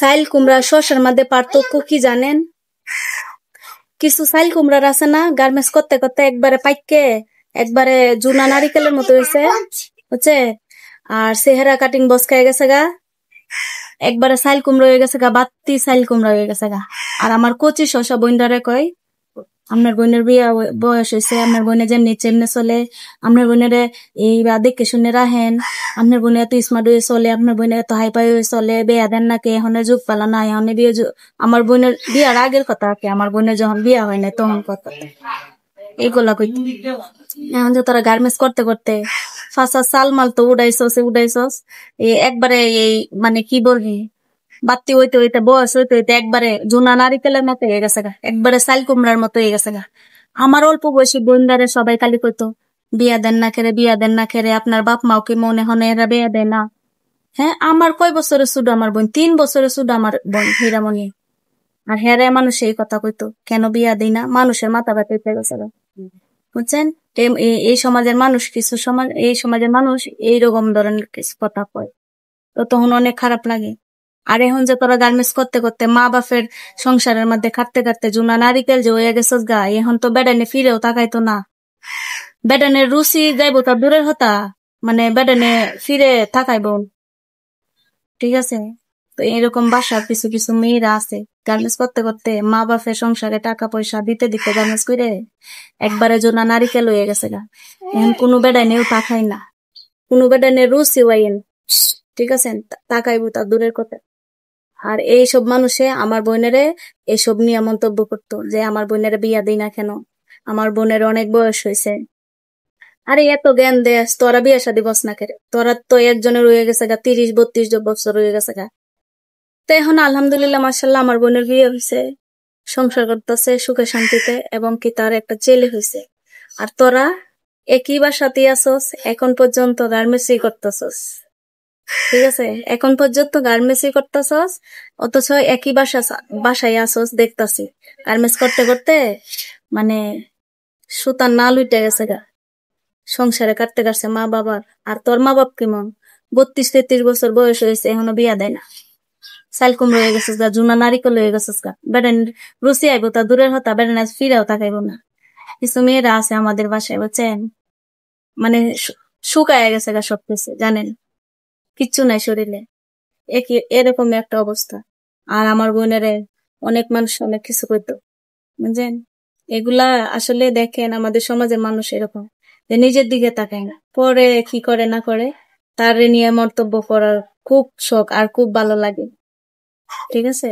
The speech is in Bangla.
সাইল কুমড়া শসার মধ্যে পার্থক্য কি জানেন? কিছু সাইল কুমড়ার আছে না, গার্মেন্টস করতে করতে একবারে পাইকে একবারে জুনা নারিকেলের মতো হয়েছে, বুঝছে? আর চেহারা কাটিং বসকায় গেছে গা, একবারে সাইল কুমড়া হয়ে গেছে গা, বাত্তি সাইল কুমড়া হয়ে গেছে গা। আর আমার কচি শসা বইন্ডারে কয়, আপনার বোনের বিয়া বয়স হয়েছে, আপনার বোনে যেমনি চেমনে চলে, আপনার বোনের এই দেখে শুনে রাহেন, আপনার বোনে এত স্মার্ট হয়ে চলে, আপনার বোনে এত হাইপাই হয়ে চলে, বিয়া দেন নাকি এখন যুগ পালা না, এখন বিয়ে আমার বোনের বিয়ার আগের কথা কি, আমার বোনের যখন বিয়া হয় না তখন কথা এইগুলা কই। এখন যে তারা গার্মেন্টস করতে করতে ফাঁসা চাল মাল তো উড়াইছস একবারে এই মানে কি বলবি, বাত্তি হইতে হইতে বয়স হইতে হইতে একবারে জোনা নারিকেলের মতো হয়ে গেছে গা, একবারে চাল কুমড়ার মতো হয়ে গেছে গা। আমার অল্প বয়সী বোনদারে সবাই খালি কইতো বিয়া দেন না খেরে, বিয়া দেন না খেরে, আপনার বাপ মাও কি মনে হনে এরা বিয়া দেয় না? হ্যাঁ, আমার কয় বছরের শুধু আমার বোন, 3 বছরের শুধু আমার বোন হীরামণি। আর হেরে মানুষ এই কথা কইতো কেন বিয়া দেই না, মানুষের মাথা ব্যথা হইতে গেছে গা। বুঝছেন? এই সমাজের মানুষ, কিছু সমাজ, এই সমাজের মানুষ এইরকম ধরনের কিছু কথা কয়, তো তখন অনেক খারাপ লাগে। আর এখন যে তোরা গার্মেন্টস করতে করতে মা বাপের সংসারের মধ্যে খাটতে খাটতে জুনা নারিকেল যে হয়ে গেছস গা, এখন তো বেডানে ফিরেও তাকাইতো না। বেডানের রুচি যাইবো তার দূরের হতা, মানে বেডানে ফিরে তাকাইবো, ঠিক আছে? তো এরকম বাসার কিছু কিছু মেয়েরা আছে গার্মেন্টস করতে করতে মা বাপের সংসারে টাকা পয়সা দিতে দিতে গার্মেন্টস করে একবারে জোনা নারিকেল হয়ে গেছে গা। এখন কোনো বেডানেও তাকাই না, কোনো বেডানের রুচি ওয়াইন, ঠিক আছে? তাকাইবো তার দূরের কথা। আর এইসব মানুষে আমার বোনেরে এইসব নিয়ে মন্তব্য করতো যে আমার বোনের বিয়া দিই না কেন, আমার বোনের অনেক বয়স হয়েছে। আরে এত জ্ঞান দেস, তোরা বিয়া শাদী বস না করে, তোরা তো একজনের রয়ে গেছে গা 30-32 বছর রয়ে গেছে গা। তো এখন আলহামদুলিল্লাহ মাশাআল্লাহ আমার বোনের বিয়ে হয়েছে, সংসার করতেছে সুখে শান্তিতে, এবং কি তার একটা ছেলে হয়েছে। আর তোরা একই বাসাতেই আসস, এখন পর্যন্ত গার্মেন্টসই করতেছস, ঠিক আছে? এখন পর্যন্ত গার্মেন্টসই করতেছস, অথচ একই বাসায় আসস দেখতাছি গার্মেন্টস করতে করতে মানে সুতার নাল উঠে গেছে গা, সংসারে কাটতে কাটছে মা বাবার। আর তোর মা বাপ কেমন, 32-33 বছর বয়স হয়েছে এখনো বিয়া দেয় না, চাল কুমড়ো হয়ে গেছিস গা, জুনা নারিকেল হয়ে গেছিস গা, বেড়েন রুচি আইবো তা দূরের হতা, বেড়েন ফিরেও তাকাইবো না। কিছু মেয়েরা আছে আমাদের বাসায়, বুঝছেন, মানে শুকায় গেছে গা সবকিছু, জানেন, কিচ্ছু নাই শরীরে, এরকম একটা অবস্থা। আর আমার বোনের অনেক মানুষ অনেক কিছু করতো, বুঝছেন? এগুলা আসলে দেখেন আমাদের সমাজের মানুষ এরকম, যে নিজের দিকে তাকায় না, পরে কি করে না করে তার নিয়ে মন্তব্য করার খুব শখ আর খুব ভালো লাগে, ঠিক আছে?